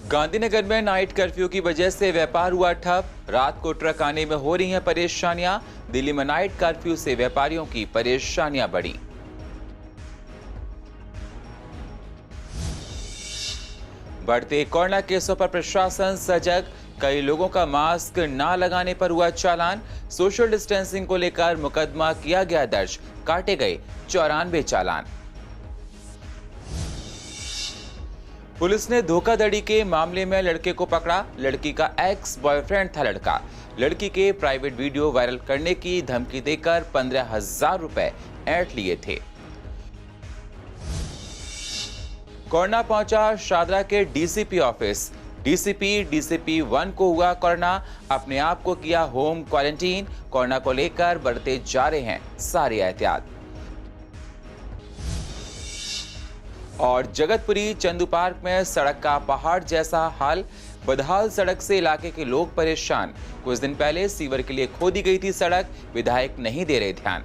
गांधीनगर में night curfew की वजह से व्यापार हुआ ठप। रात को ट्रक आने में हो रही हैं परेशानियां। दिल्ली में नाइट कर्फ्यू से व्यापारियों की परेशानियां बढ़ी। बढ़ते कोरोना केसों पर प्रशासन सजग। कई लोगों का मास्क ना लगाने पर हुआ चालान। सोशल डिस्टेंसिंग को लेकर मुकदमा किया गया दर्ज। काटे गए 94 चालान। पुलिस ने धोखाधड़ी के मामले में लड़के को पकड़ा। लड़की का एक्स बॉयफ्रेंड था लड़का। लड़की के प्राइवेट वीडियो वायरल करने की धमकी देकर 15,000 रुपए ऐंठ लिए थे। कोरोना पहुंचा शादरा के डीसीपी ऑफिस। डीसीपी 1 को हुआ कोरोना। अपने आप को किया होम क्वारंटीन। कोरोना को लेकर बढ़ते जा रहे हैं सारी एहतियात। और जगतपुरी चंदू पार्क में सड़क का पहाड़ जैसा हाल। बदहाल सड़क से इलाके के लोग परेशान। कुछ दिन पहले सीवर के लिए खोदी गई थी सड़क। विधायक नहीं दे रहे ध्यान।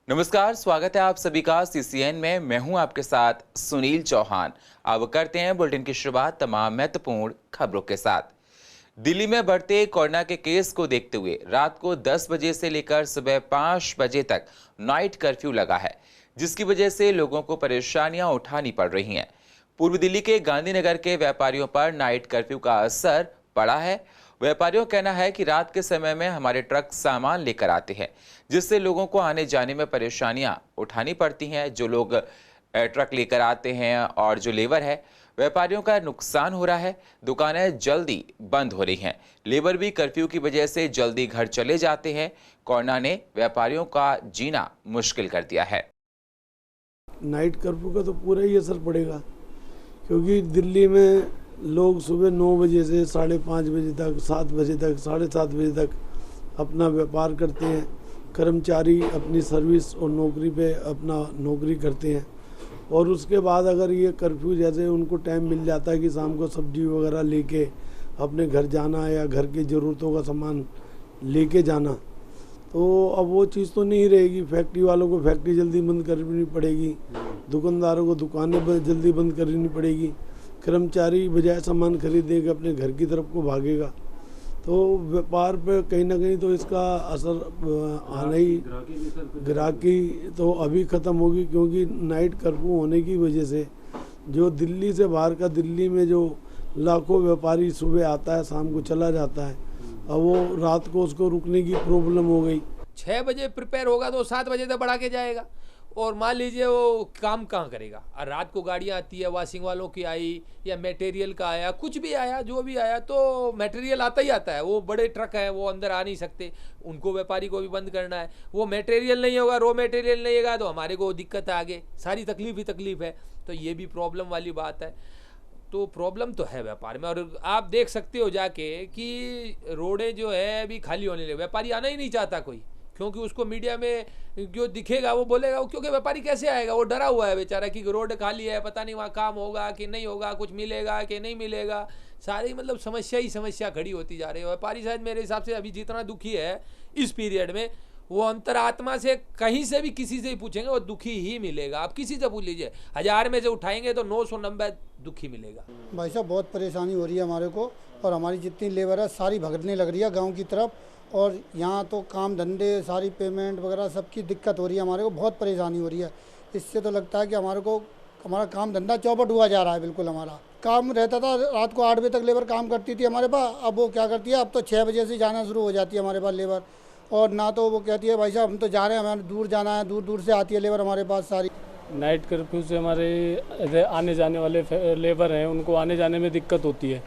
नमस्कार, स्वागत है आप सभी का सीसीएन में। मैं हूं आपके साथ सुनील चौहान। अब करते हैं बुलेटिन की शुरुआत तमाम महत्वपूर्ण खबरों के साथ। दिल्ली में बढ़ते कोरोना के केस को देखते हुए रात को 10 बजे से लेकर सुबह 5 बजे तक नाइट कर्फ्यू लगा है, जिसकी वजह से लोगों को परेशानियां उठानी पड़ रही हैं। पूर्व दिल्ली के गांधीनगर के व्यापारियों पर नाइट कर्फ्यू का असर पड़ा है। व्यापारियों का कहना है कि रात के समय में हमारे ट्रक सामान लेकर आते हैं, जिससे लोगों को आने जाने में परेशानियां उठानी पड़ती हैं। जो लोग ट्रक लेकर आते हैं और जो लेबर है, व्यापारियों का नुकसान हो रहा है। दुकानें जल्दी बंद हो रही हैं। लेबर भी कर्फ्यू की वजह से जल्दी घर चले जाते हैं। कोरोना ने व्यापारियों का जीना मुश्किल कर दिया है। नाइट कर्फ्यू का तो पूरा ही असर पड़ेगा, क्योंकि दिल्ली में लोग सुबह 9 बजे से 5:30 बजे तक, 7 बजे तक, 7:30 बजे तक अपना व्यापार करते हैं। कर्मचारी अपनी सर्विस और नौकरी पे अपना नौकरी करते हैं, और उसके बाद अगर ये कर्फ्यू जैसे उनको टाइम मिल जाता है कि शाम को सब्जी वगैरह लेके अपने घर जाना या घर की ज़रूरतों का सामान लेके जाना, तो अब वो चीज़ तो नहीं रहेगी। फैक्ट्री वालों को फैक्ट्री जल्दी बंद करनी पड़ेगी, दुकानदारों को दुकानें जल्दी बंद करनी पड़ेगी, कर्मचारी बजाय सामान खरीदने के अपने घर की तरफ को भागेगा। तो व्यापार पे कहीं ना कहीं तो इसका असर आना ही। ग्राहकी तो अभी ख़त्म होगी, क्योंकि नाइट कर्फ्यू होने की वजह से जो दिल्ली से बाहर का, दिल्ली में जो लाखों व्यापारी सुबह आता है शाम को चला जाता है, अब वो रात को उसको रुकने की प्रॉब्लम हो गई। 6 बजे प्रिपेयर होगा तो 7 बजे तक बढ़ा के जाएगा, और मान लीजिए वो काम कहाँ करेगा। और रात को गाड़ियाँ आती है, वॉशिंग वालों की आई या मटेरियल का आया, कुछ भी आया, जो भी आया, तो मटेरियल आता ही आता है। वो बड़े ट्रक हैं, वो अंदर आ नहीं सकते, उनको व्यापारी को भी बंद करना है। वो मटेरियल नहीं होगा, रॉ मटेरियल नहीं होगा, तो हमारे को दिक्कत है आगे। सारी तकलीफ ही तकलीफ है, तो ये भी प्रॉब्लम वाली बात है। तो प्रॉब्लम तो है व्यापार में। और आप देख सकते हो जाके कि रोडें जो है अभी खाली होने लगे। व्यापारी आना ही नहीं चाहता कोई, क्योंकि उसको मीडिया में जो दिखेगा वो बोलेगा। क्योंकि व्यापारी कैसे आएगा, वो डरा हुआ है बेचारा कि रोड खाली है, पता नहीं वहाँ काम होगा कि नहीं होगा, कुछ मिलेगा कि नहीं मिलेगा। सारी मतलब समस्या ही समस्या खड़ी होती जा रही है। व्यापारी शायद मेरे हिसाब से अभी जितना दुखी है इस पीरियड में, वो अंतरात्मा से कहीं से भी किसी से ही पूछेंगे वो दुखी ही मिलेगा। आप किसी से पूछ लीजिए, 1000 में से उठाएंगे तो 990 दुखी मिलेगा। भाई साहब बहुत परेशानी हो रही है हमारे को, और हमारी जितनी लेबर है सारी भगने लग रही है गांव की तरफ। और यहाँ तो काम धंधे सारी पेमेंट वगैरह सबकी दिक्कत हो रही है, हमारे को बहुत परेशानी हो रही है। इससे तो लगता है कि हमारा काम धंधा चौपट हुआ जा रहा है। बिल्कुल हमारा काम रहता था, रात को 8 बजे तक लेबर काम करती थी हमारे पास। अब वो क्या करती है, अब तो 6 बजे से जाना शुरू हो जाती है हमारे पास लेबर। और ना तो वो कहती है भाई साहब हम तो जा रहे हैं, हमें दूर जाना है, दूर दूर से आती है लेबर हमारे पास सारी। नाइट कर्फ्यू से हमारे आने जाने वाले लेबर हैं, उनको आने जाने में दिक्कत होती है।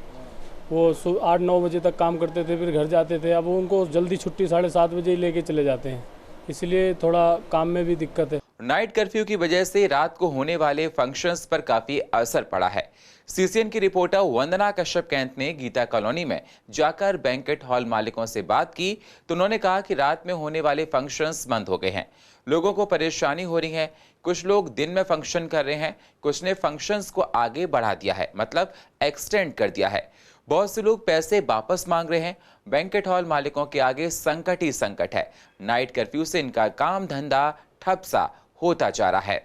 वो 8-9 बजे तक काम करते थे, फिर घर जाते थे। अब उनको जल्दी छुट्टी 7:30 बजे ही लेके चले जाते हैं, इसलिए थोड़ा काम में भी दिक्कत है। नाइट कर्फ्यू की वजह से रात को होने वाले फंक्शंस पर काफी असर पड़ा है। सीसीएन की रिपोर्टर वंदना कश्यप कैंत ने गीता कॉलोनी में जाकर बैंकेट हॉल मालिकों से बात की, तो उन्होंने कहा कि रात में होने वाले फंक्शंस बंद हो गए हैं। लोगों को परेशानी हो रही है। कुछ लोग दिन में फंक्शन कर रहे हैं, कुछ ने फंक्शंस को आगे बढ़ा दिया है, मतलब एक्सटेंड कर दिया है। बहुत से लोग पैसे वापस मांग रहे हैं। बैंकेट हॉल मालिकों के आगे संकट ही संकट है। नाइट कर्फ्यू से इनका काम धंधा ठप सा होता जा रहा है।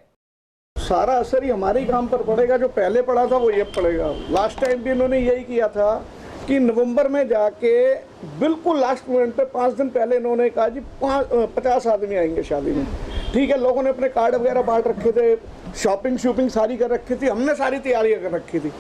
सारा असर ही हमारे ही काम पर पड़ेगा, जो पहले पड़ा था वो ये पड़ेगा। लास्ट टाइम भी इन्होंने यही किया था कि नवंबर में जाके बिल्कुल लास्ट मोमेंट पे 5 दिन पहले इन्होंने कहा जी 50 आदमी आएंगे शादी में। ठीक है, लोगों ने अपने कार्ड वगैरह बांट रखे थे, शॉपिंग सारी कर रखी थी, हमने सारी तैयारियां कर रखी थी।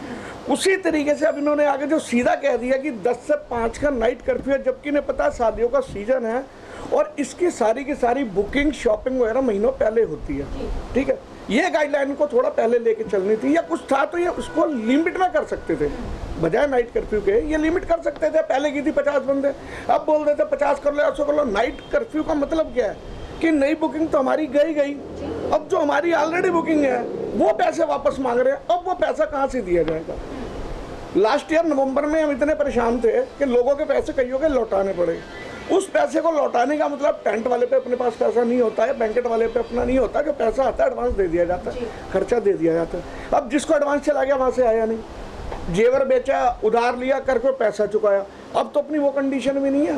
उसी तरीके से अब इन्होंने आगे जो सीधा कह दिया कि 10 से 5 का नाइट कर्फ्यू है, जबकि इन्हें पता है शादियों का सीजन है और इसकी सारी की सारी बुकिंग शॉपिंग वगैरह महीनों पहले होती है। ठीक है, ये गाइडलाइन को थोड़ा पहले लेके चलनी थी, या कुछ था तो ये उसको लिमिट में कर सकते थे, बजाय नाइट कर्फ्यू के ये लिमिट कर सकते थे। पहले की थी 50 बंदे, अब बोल देते 50 कर लो, 100 कर लो। नाइट कर्फ्यू का मतलब क्या है कि नई बुकिंग तो हमारी गई, अब जो हमारी ऑलरेडी बुकिंग है वो पैसे वापस मांग रहे हैं, अब वो पैसा कहाँ से दिया जाएगा। लास्ट ईयर नवंबर में हम इतने परेशान थे कि लोगों के पैसे कईयों के लौटाने पड़े। उस पैसे को लौटाने का मतलब टेंट वाले पे अपने पास पैसा नहीं होता है, बैंकेट वाले पे अपना नहीं होता, जो पैसा आता है एडवांस दे दिया जाता है, खर्चा दे दिया जाता है। अब जिसको एडवांस चला गया वहाँ से आया नहीं, जेवर बेचा, उधार लिया करके पैसा चुकाया, अब तो अपनी वो कंडीशन भी नहीं है।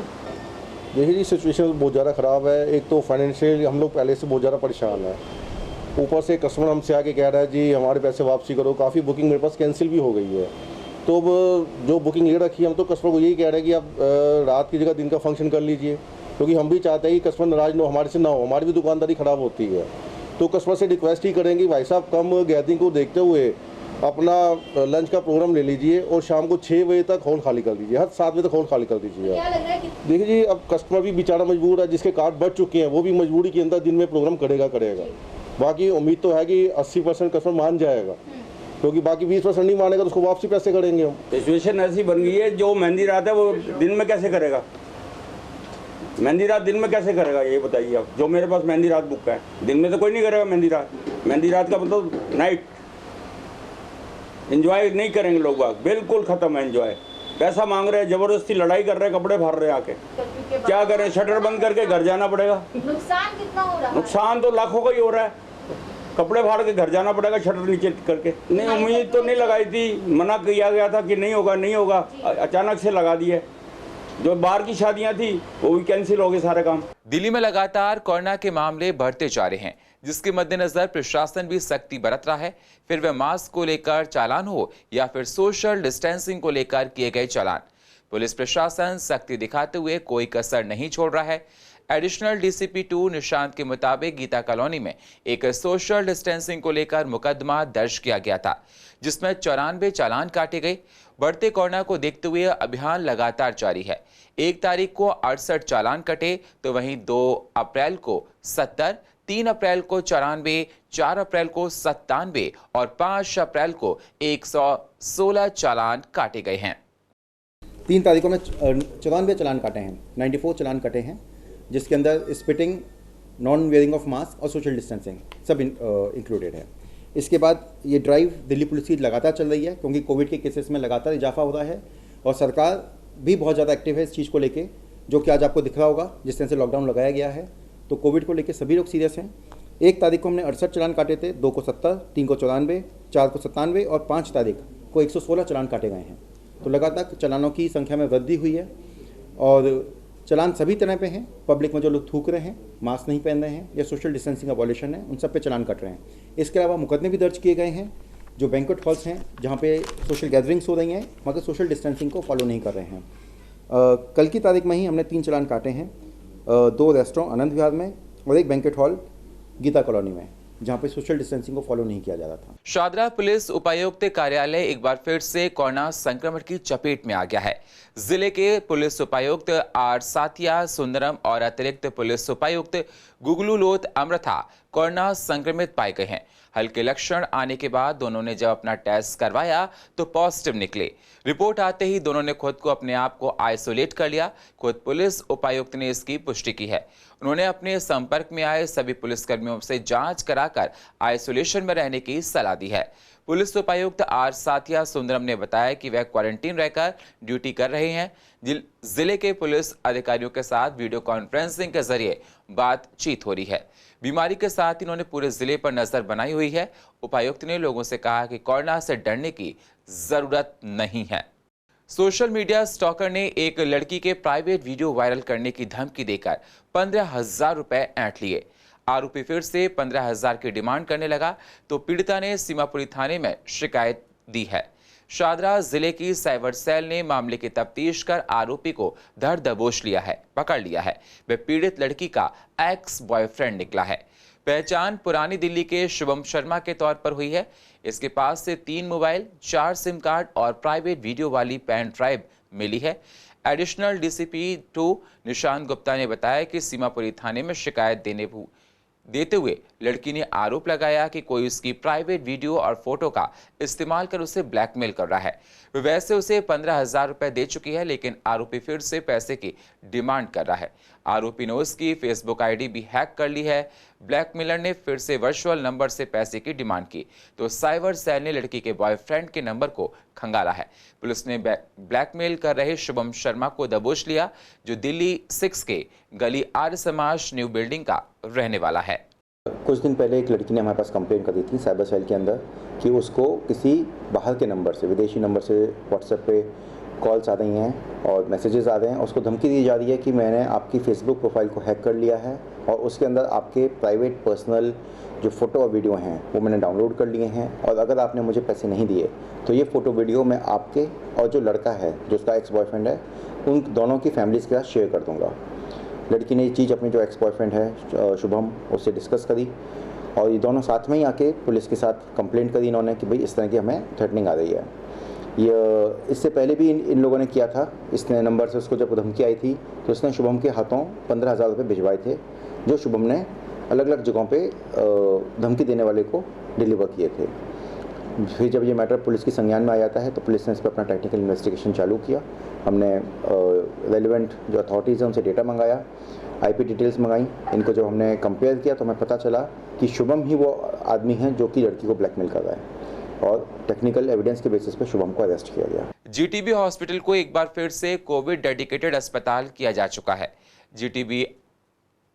देखिए जी, सिचुएशन बहुत ज़्यादा ख़राब है। एक तो फाइनेंशियल हम लोग पहले से बहुत ज़्यादा परेशान है, ऊपर से कस्टमर हमसे आके कह रहा है जी हमारे पैसे वापसी करो। काफ़ी बुकिंग मेरे पास कैंसिल भी हो गई है, तो अब जो बुकिंग ले रखी है हम तो कस्टमर को यही कह रहे हैं कि आप रात की जगह दिन का फंक्शन कर लीजिए, क्योंकि हम भी चाहते हैं कि कस्टमर नाराज ना हमारे से ना हो, हमारी भी दुकानदारी ख़राब होती है। तो कस्टमर से रिक्वेस्ट ही करेंगे भाई साहब कम गैदरिंग को देखते हुए अपना लंच का प्रोग्राम ले लीजिए और शाम को 6 बजे तक हॉल खाली कर दीजिए, हर 7 बजे तक हॉल खाली कर दीजिए। देखिए जी, अब कस्टमर भी बेचारा मजबूर है, जिसके कार्ड बढ़ चुके हैं वो भी मजबूरी के अंदर दिन में प्रोग्राम करेगा। बाकी उम्मीद तो है कि 80% कस्टमर मान जाएगा, क्योंकि बाकी 20% नहीं मानेगा तो उसको वापसी पैसे करेंगे हम। सिचुएशन ऐसी बन गई है, जो मेहंदी रात है वो दिन में कैसे करेगा, मेहंदी रात दिन में कैसे करेगा ये बताइए आप। जो मेरे पास मेहंदी रात बुक है, दिन में तो कोई नहीं करेगा मेहंदी रात। मेहंदी रात का मतलब नाइट एंजॉय नहीं करेंगे लोग बाग, बिल्कुल खत्म है एंजॉय। पैसा मांग रहे हैं, जबरदस्ती लड़ाई कर रहे हैं, कपड़े फाड़ रहे हैं आके, क्या करें, शटर बंद करके घर जाना पड़ेगा। नुकसान कितना हो रहा है? नुकसान तो लाखों का ही हो रहा है, कपड़े फाड़ के घर जाना पड़ेगा शटर नीचे करके। नहीं, उम्मीद तो नहीं लगाई थी, मना किया गया था कि नहीं होगा, अचानक से लगा दिए। जो बाहर की शादियां थी वो भी कैंसिल हो गए सारे काम। दिल्ली में लगातार कोरोना के मामले बढ़ते जा रहे हैं, जिसके मद्देनजर प्रशासन भी सख्ती बरत रहा है। फिर वह मास्क को लेकर चालान हो या फिर सोशल डिस्टेंसिंग को लेकर किए गए चालान, पुलिस प्रशासन सख्ती दिखाते हुए कोई कसर नहीं छोड़ रहा है। एडिशनल डीसीपी 2 निशांत के मुताबिक गीता कॉलोनी में एक सोशल डिस्टेंसिंग को लेकर मुकदमा दर्ज किया गया था, जिसमें 94 चालान काटे गए। बढ़ते कोरोना को देखते हुए अभियान लगातार जारी है। 1 तारीख को 68 चालान कटे, तो वहीं 2 अप्रैल को 70, 3 अप्रैल को 94, 4 अप्रैल को 97 और 5 अप्रैल को 116 चालान काटे गए हैं। 3 तारीखों में 94 चालान काटे हैं, 94 चालान कटे हैं, जिसके अंदर spitting, non wearing of mask और सोशल डिस्टेंसिंग सब इंक्लूडेड है। इसके बाद ये ड्राइव दिल्ली पुलिस की लगातार चल रही है, क्योंकि कोविड के केसेस में लगातार इजाफा हो रहा है और सरकार भी बहुत ज़्यादा एक्टिव है इस चीज़ को लेके, जो कि आज आपको दिख रहा होगा। जिस तरह से लॉकडाउन लगाया गया है तो कोविड को लेके सभी लोग सीरियस हैं। 1 तारीख को हमने 68 चालान काटे थे, 2 को 70, 3 को 94, 4 को 97 और 5 तारीख को 116 चालान काटे गए हैं। तो लगातार चालानों की संख्या में वृद्धि हुई है और चालान सभी तरह पे हैं। पब्लिक में जो लोग थूक रहे हैं, मास्क नहीं पहन रहे हैं या सोशल डिस्टेंसिंग का वॉयलेशन है, उन सब पे चालान कट रहे हैं। इसके अलावा मुकदमे भी दर्ज किए गए हैं। जो बैंक्वेट हॉल्स हैं जहाँ पे सोशल गैदरिंग्स हो रही हैं, मगर सोशल डिस्टेंसिंग को फॉलो नहीं कर रहे हैं। कल की तारीख में ही हमने 3 चालान काटे हैं, 2 रेस्टोरेंट आनंद विहार में और 1 बैंक्वेट हॉल गीता कॉलोनी में, जहां पे सोशल डिस्टेंसिंग को फॉलो नहीं किया जा रहा था। शादरा पुलिस उपायुक्त कार्यालय एक बार फिर से कोरोना संक्रमण की चपेट में आ गया है। जिले के पुलिस उपायुक्त आर साथिया सुंदरम और अतिरिक्त पुलिस उपायुक्त गुगलू लोथ अमृथा कोरोना संक्रमित पाए गए हैं। हल्के लक्षण आने के बाद दोनों ने जब अपना टेस्ट करवाया तो पॉजिटिव निकले। रिपोर्ट आते ही दोनों ने खुद को अपने आप को आइसोलेट कर लिया। खुद पुलिस उपायुक्त ने इसकी पुष्टि की है। उन्होंने अपने संपर्क में आए सभी पुलिसकर्मियों से जांच कराकर आइसोलेशन में रहने की सलाह दी है। पुलिस उपायुक्त आर साथिया सुंदरम ने बताया कि वह क्वारंटीन रहकर ड्यूटी कर रहे हैं। जिले के पुलिस अधिकारियों के साथ वीडियो कॉन्फ्रेंसिंग के जरिए बातचीत हो रही है। बीमारी के साथ इन्होंने पूरे जिले पर नजर बनाई हुई है। उपायुक्त ने लोगों से कहा कि कोरोना से डरने की जरूरत नहीं है। सोशल मीडिया स्टॉकर ने एक लड़की के प्राइवेट वीडियो वायरल करने की धमकी देकर 15,000 रुपए ऐंठ लिए। आरोपी फिर से 15,000 की डिमांड करने लगा तो पीड़िता ने सीमापुरी थाने में शिकायत दी है। शादरा जिले की साइबर सेल ने मामले की तफ्तीश कर आरोपी को धर दबोच पकड़ लिया है। वह पीड़ित लड़की का एक्स बॉयफ्रेंड निकला है। पहचान पुरानी दिल्ली के शुभम शर्मा के तौर पर हुई है। इसके पास से 3 मोबाइल, 4 सिम कार्ड और प्राइवेट वीडियो वाली पेन ड्राइव मिली है। एडिशनल डीसीपी 2 निशांत गुप्ता ने बताया कि सीमापुरी थाने में शिकायत देते हुए लड़की ने आरोप लगाया कि कोई उसकी प्राइवेट वीडियो और फोटो का इस्तेमाल कर उसे ब्लैकमेल कर रहा है। वैसे उसे 15,000 रुपए दे चुकी है, लेकिन आरोपी फिर से पैसे की डिमांड कर रहा है। आरोपी ने उसकी फेसबुक आईडी भी हैक कर ली है। ब्लैकमेलर ने फिर से वर्चुअल नंबर से पैसे की डिमांड की तो साइबर सेल ने लड़की के बॉयफ्रेंड के नंबर को खंगाला है। पुलिस ने ब्लैकमेल कर रहे शुभम शर्मा को दबोच लिया, जो दिल्ली 6 के गली आर्य समाज न्यू बिल्डिंग का रहने वाला है। कुछ दिन पहले एक लड़की ने हमारे पास कंप्लेन कर दी थी साइबर सेल के अंदर कि उसको किसी बाहर के नंबर से, विदेशी नंबर से व्हाट्सएप पे कॉल्स आ रही हैं और मैसेजेस आ रहे हैं। उसको धमकी दी जा रही है कि मैंने आपकी फेसबुक प्रोफाइल को हैक कर लिया है और उसके अंदर आपके प्राइवेट पर्सनल जो फ़ोटो और वीडियो हैं वो मैंने डाउनलोड कर लिए हैं, और अगर आपने मुझे पैसे नहीं दिए तो ये फ़ोटो वीडियो मैं आपके और जो लड़का है जो उसका एक्स बॉयफ्रेंड है उन दोनों की फैमिलीज़ के साथ शेयर कर दूँगा। लड़की ने ये चीज़ अपने जो एक्स बॉयफ्रेंड है शुभम, उससे डिस्कस करी और ये दोनों साथ में ही आके पुलिस के साथ कंप्लेंट करी इन्होंने कि भाई इस तरह की हमें थ्रेटनिंग आ रही है। ये इससे पहले भी इन लोगों ने किया था। इसने नंबर से उसको जब धमकी आई थी तो इसने शुभम के हाथों 15,000 रुपये भिजवाए थे, जो शुभम ने अलग अलग जगहों पे धमकी देने वाले को डिलीवर किए थे। फिर जब ये मैटर पुलिस की संज्ञान में आ जाता है तो पुलिस ने इस पर अपना टेक्निकल इन्वेस्टिगेशन चालू किया। हमने रेलिवेंट जो अथॉरिटीज़ हैं उनसे डेटा मंगाया, आईपी डिटेल्स मंगाई। इनको जब हमने कंपेयर किया तो हमें पता चला कि शुभम ही वो आदमी है जो कि लड़की को ब्लैकमेल कर रहा है, और टेक्निकल एविडेंस के बेसिस पे शुभम को अरेस्ट किया गया। जीटीबी हॉस्पिटल को एक बार फिर से कोविड डेडिकेटेड अस्पताल किया जा चुका है। जीटीबी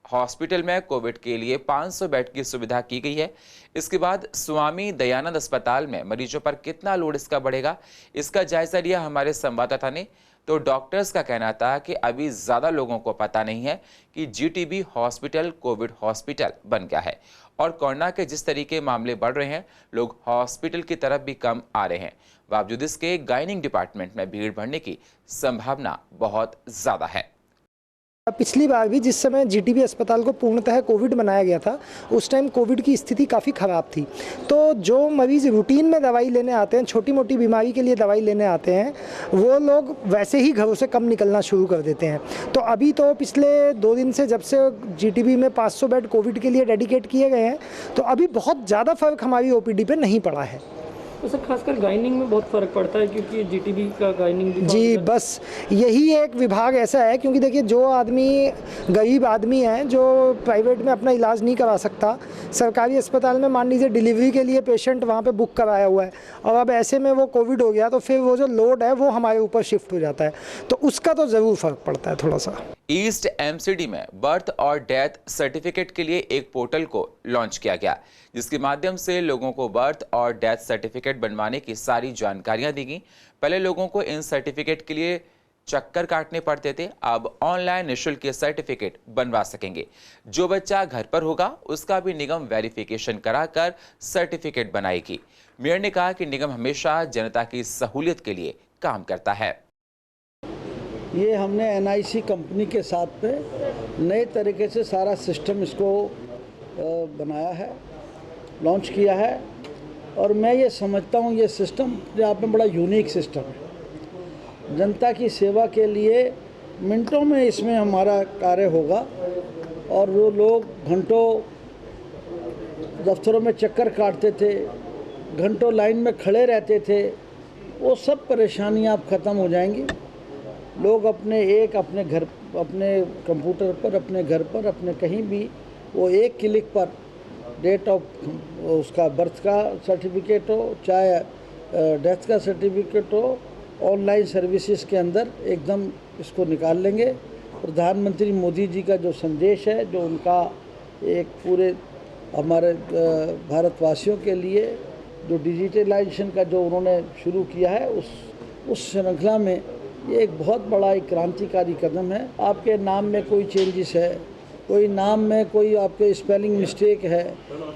हॉस्पिटल में कोविड के लिए 500 बेड की सुविधा की गई है। इसके बाद स्वामी दयानंद अस्पताल में मरीजों पर कितना लोड इसका बढ़ेगा, इसका जायजा लिया हमारे संवाददाता ने। तो डॉक्टर्स का कहना था कि अभी ज्यादा लोगों को पता नहीं है कि जीटीबी हॉस्पिटल कोविड हॉस्पिटल बन गया है, और कोरोना के जिस तरीके मामले बढ़ रहे हैं लोग हॉस्पिटल की तरफ भी कम आ रहे हैं। बावजूद इसके गायनिक डिपार्टमेंट में भीड़ बढ़ने की संभावना बहुत ज्यादा है। पिछली बार भी जिस समय जीटीबी अस्पताल को पूर्णतः कोविड बनाया गया था उस टाइम कोविड की स्थिति काफ़ी ख़राब थी। तो जो मरीज़ रूटीन में दवाई लेने आते हैं, छोटी मोटी बीमारी के लिए दवाई लेने आते हैं, वो लोग वैसे ही घरों से कम निकलना शुरू कर देते हैं। तो अभी तो पिछले 2 दिन से जब से जीटीबी में 500 बेड कोविड के लिए डेडिकेट किए गए हैं तो अभी बहुत ज़्यादा फ़र्क हमारी ओपीडी पे नहीं पड़ा है। तो सर खासकर गाइनिंग में बहुत फ़र्क पड़ता है क्योंकि जीटीबी का गाइनिंग भी जी बस यही एक विभाग ऐसा है, क्योंकि देखिए जो आदमी गरीब आदमी है जो प्राइवेट में अपना इलाज नहीं करा सकता, सरकारी अस्पताल में मान लीजिए डिलीवरी के लिए पेशेंट वहाँ पे बुक कराया हुआ है और अब ऐसे में वो कोविड हो गया तो फिर वो जो लोड है वो हमारे ऊपर शिफ्ट हो जाता है, तो उसका तो ज़रूर फ़र्क पड़ता है थोड़ा सा। ईस्ट एमसीडी में बर्थ और डेथ सर्टिफिकेट के लिए एक पोर्टल को लॉन्च किया गया, जिसके माध्यम से लोगों को बर्थ और डेथ सर्टिफिकेट बनवाने की सारी जानकारियां दी गई। पहले लोगों को इन सर्टिफिकेट के लिए चक्कर काटने पड़ते थे, अब ऑनलाइन निःशुल्क ये सर्टिफिकेट बनवा सकेंगे। जो बच्चा घर पर होगा उसका भी निगम वेरिफिकेशन कराकर सर्टिफिकेट बनाएगी। मेयर ने कहा कि निगम हमेशा जनता की सहूलियत के लिए काम करता है। ये हमने एनआईसी कंपनी के साथ में नए तरीके से सारा सिस्टम इसको बनाया है, लॉन्च किया है, और मैं ये समझता हूँ ये सिस्टम जो आप में बड़ा यूनिक सिस्टम है। जनता की सेवा के लिए मिनटों में इसमें हमारा कार्य होगा, और वो लोग घंटों दफ्तरों में चक्कर काटते थे, घंटों लाइन में खड़े रहते थे, वो सब परेशानियाँ अब ख़त्म हो जाएंगी। लोग अपने घर, अपने कंप्यूटर पर, अपने घर पर, अपने कहीं भी वो एक क्लिक पर डेट ऑफ उसका बर्थ का सर्टिफिकेट हो चाहे डेथ का सर्टिफिकेट हो, ऑनलाइन सर्विसेज के अंदर एकदम इसको निकाल लेंगे। प्रधानमंत्री मोदी जी का जो संदेश है, जो उनका एक पूरे हमारे भारतवासियों के लिए जो डिजिटलाइजेशन का जो उन्होंने शुरू किया है, उस श्रृंखला में ये एक बहुत बड़ा एक क्रांतिकारी कदम है। आपके नाम में कोई चेंजेस है, कोई नाम में कोई आपके स्पेलिंग मिस्टेक है,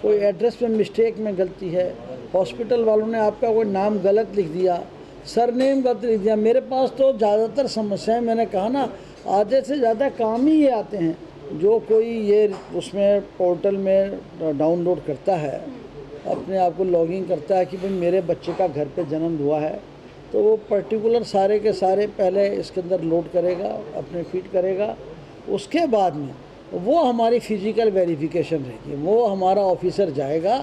कोई एड्रेस में मिस्टेक में गलती है, हॉस्पिटल वालों ने आपका कोई नाम गलत लिख दिया, सरनेम गलत लिख दिया। मेरे पास तो ज़्यादातर समस्याएं, मैंने कहा ना, आधे से ज़्यादा काम ही ये आते हैं। जो कोई ये उसमें पोर्टल में डाउनलोड करता है, अपने आप को लॉगिन करता है कि भाई मेरे बच्चे का घर पे जन्म हुआ है, तो वो पर्टिकुलर सारे के सारे पहले इसके अंदर लोड करेगा, अपने फीड करेगा। उसके बाद में वो हमारी फिजिकल वेरिफिकेशन रहेगी, वो हमारा ऑफिसर जाएगा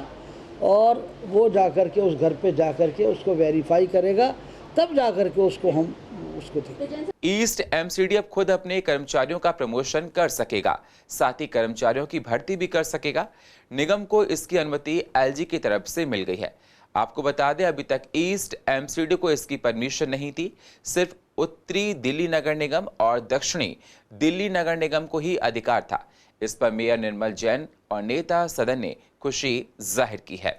और वो जा कर के उस घर पे जा कर के उसको वेरीफाई करेगा, तब जा कर के उसको हम उसको देंगे। ईस्ट एमसीडी अब खुद अपने कर्मचारियों का प्रमोशन कर सकेगा, साथ ही कर्मचारियों की भर्ती भी कर सकेगा। निगम को इसकी अनुमति एलजी की तरफ से मिल गई है। आपको बता दें, अभी तक ईस्ट एमसीडी को इसकी परमिशन नहीं थी। सिर्फ उत्तरी दिल्ली नगर निगम और दक्षिणी दिल्ली नगर निगम को ही अधिकार था। इस पर मेयर निर्मल जैन और नेता सदन ने खुशी जाहिर की है।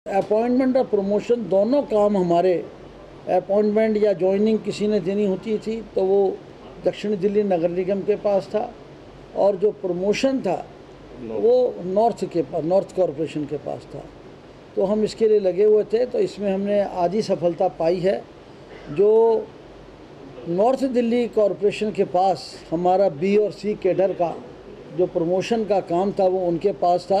अपॉइंटमेंट और प्रमोशन दोनों काम हमारे, अपॉइंटमेंट या ज्वाइनिंग किसी ने देनी होती थी तो वो दक्षिणी दिल्ली नगर निगम के पास था, और जो प्रमोशन था वो नॉर्थ कॉरपोरेशन के पास था। तो हम इसके लिए लगे हुए थे, तो इसमें हमने आधी सफलता पाई है। जो नॉर्थ दिल्ली कॉरपोरेशन के पास हमारा बी और सी कैडर का जो प्रमोशन का काम था वो उनके पास था,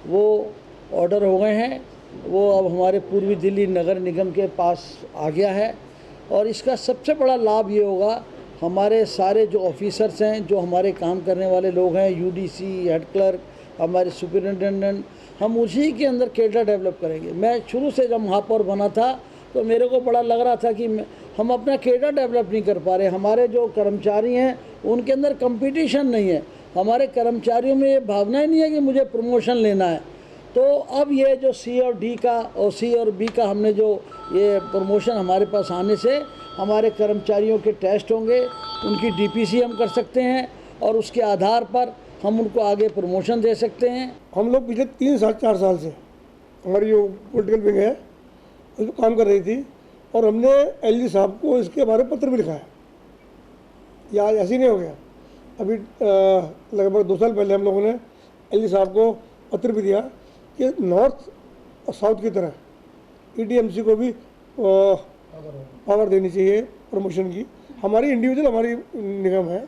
वो ऑर्डर हो गए हैं, वो अब हमारे पूर्वी दिल्ली नगर निगम के पास आ गया है। और इसका सबसे बड़ा लाभ ये होगा, हमारे सारे जो ऑफिसर्स हैं, जो हमारे काम करने वाले लोग हैं, यूडीसी, हेड क्लर्क, हमारे सुपरिटेंडेंट, हम उसी के अंदर कैडर डेवलप करेंगे। मैं शुरू से जब महापौर बना था तो मेरे को बड़ा लग रहा था कि हम अपना कैडर डेवलप नहीं कर पा रहे। हमारे जो कर्मचारी हैं उनके अंदर कंपटीशन नहीं है, हमारे कर्मचारियों में ये भावना ही नहीं है कि मुझे प्रमोशन लेना है। तो अब ये जो सी और डी का और सी और बी का हमने जो ये प्रमोशन हमारे पास आने से हमारे कर्मचारियों के टेस्ट होंगे, उनकी डीपीसी हम कर सकते हैं और उसके आधार पर हम उनको आगे प्रमोशन दे सकते हैं। हम लोग पिछले 3-4 साल से हमारी जो पॉलिटिकल विंग है उस पर काम कर रही थी, और हमने एलजी साहब को इसके बारे में पत्र भी लिखा है। या आज ऐसे ही नहीं हो गया, अभी लगभग 2 साल पहले हम लोगों ने एलजी साहब को पत्र भी दिया कि नॉर्थ और साउथ की तरह ईडीएमसी को भी पावर देनी चाहिए प्रमोशन की। हमारी इंडिविजुअल हमारी निगम है,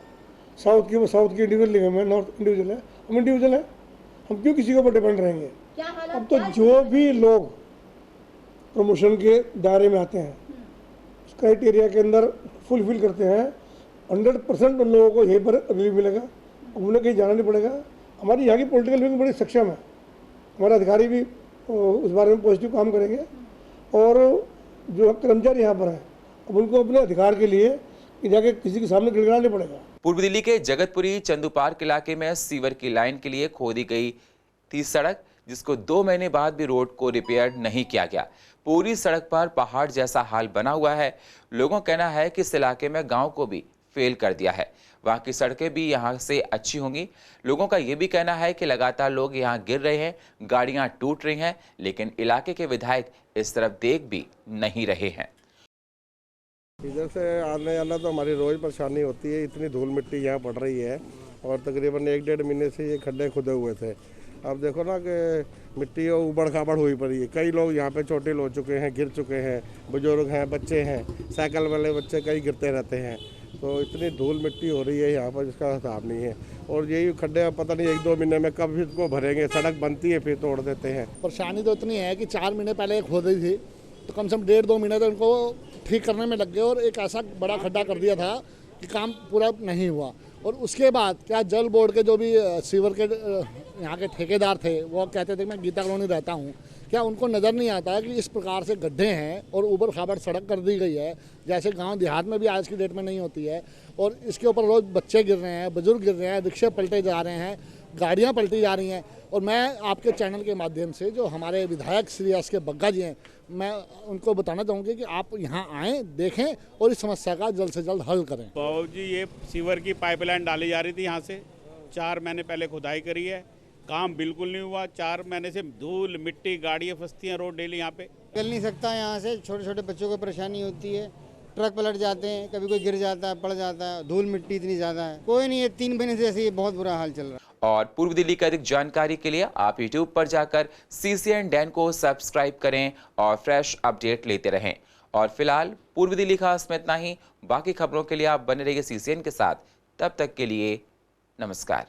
साउथ की इंडिविजुअल निगम है, नॉर्थ इंडिविजुअल है, हम इंडिविजुअल है, हम क्यों किसी के ऊपर डिपेंड रहेंगे। अब तो जो भी लोग प्रमोशन के दायरे में आते हैं, उस क्राइटेरिया के अंदर फुलफिल करते हैं, 100% उन लोगों को यहीं पर रिलीफ मिलेगा, उन्हें कहीं जाना नहीं पड़ेगा। हमारी यहाँ की पॉलिटिकल विंग बड़ी सक्षम है, हमारे अधिकारी भी उस बारे में पॉजिटिव काम करेंगे, और जो कर्मचारी यहाँ पर हैं अब उनको अपने अधिकार के लिए कि जाके किसी के सामने गिड़गिड़ाना नहीं पड़ेगा। पूर्व दिल्ली के जगतपुरी चंदू पार्क इलाके में सीवर की लाइन के लिए खोदी गई थी सड़क, जिसको 2 महीने बाद भी रोड को रिपेयर नहीं किया गया। पूरी सड़क पर पहाड़ जैसा हाल बना हुआ है। लोगों का कहना है कि इस इलाके में गांव को भी फेल कर दिया है। वहां की सड़कें भी यहां से अच्छी होंगी। लोगों का यह भी कहना है कि लगातार लोग यहां गिर रहे हैं, गाड़ियां टूट रही हैं, लेकिन इलाके के विधायक इस तरफ देख भी नहीं रहे हैं। इधर से आने जाना तो हमारी रोज़ परेशानी होती है, इतनी धूल मिट्टी यहाँ पड़ रही है, और तकरीबन 1-1.5 महीने से ये खड्डे खुदे हुए थे। अब देखो ना कि मिट्टी उबड़ खाबड़ हुई पड़ी है, कई लोग यहाँ पे चोटिल हो चुके हैं, गिर चुके हैं, बुजुर्ग हैं, बच्चे हैं, साइकिल वाले बच्चे कई गिरते रहते हैं। तो इतनी धूल मिट्टी हो रही है यहाँ पर जिसका हिसाब नहीं है, और यही खड्डे पता नहीं 1-2 महीने में कब इसको भरेंगे। सड़क बनती है फिर तोड़ देते हैं। परेशानी तो इतनी है कि 4 महीने पहले खोदी थी, तो कम से कम 1.5-2 महीने तो इनको ठीक करने में लग गए, और एक ऐसा बड़ा खड्डा कर दिया था कि काम पूरा नहीं हुआ। और उसके बाद क्या जल बोर्ड के जो भी सीवर के यहाँ के ठेकेदार थे वो कहते थे मैं गीता कॉलोनी रहता हूँ, क्या उनको नज़र नहीं आता कि इस प्रकार से गड्ढे हैं और ऊबड़ खाबड़ सड़क कर दी गई है, जैसे गांव देहात में भी आज की डेट में नहीं होती है, और इसके ऊपर रोज़ बच्चे गिर रहे हैं, बुजुर्ग गिर रहे हैं, रिक्शे पलटे जा रहे हैं, गाड़ियाँ पलटी जा रही हैं। और मैं आपके चैनल के माध्यम से जो हमारे विधायक श्री एस के बग्गा जी हैं, मैं उनको बताना चाहूँगी कि आप यहाँ आएँ, देखें और इस समस्या का जल्द से जल्द हल करें। बाबू जी, ये सीवर की पाइपलाइन डाली जा रही थी, यहाँ से 4 महीने पहले खुदाई करी है, काम बिल्कुल नहीं हुआ। 4 महीने से धूल मिट्टी गाड़ियाँ फंसती हैं रोड डेली यहाँ पे। चल नहीं सकता यहाँ से, छोटे छोटे बच्चों को परेशानी होती है, ट्रक पलट जाते हैं, कभी कोई गिर जाता है, पड़ जाता है, धूल मिट्टी इतनी ज़्यादा है। कोई नहीं है, 3 महीने से ऐसे ही बहुत बुरा हाल चल रहा है। और पूर्व दिल्ली की अधिक जानकारी के लिए आप YouTube पर जाकर CCN डैन को सब्सक्राइब करें और फ्रेश अपडेट लेते रहें। और फिलहाल पूर्व दिल्ली खास में इतना ही। बाकी खबरों के लिए आप बने रहिए CCN के साथ। तब तक के लिए नमस्कार।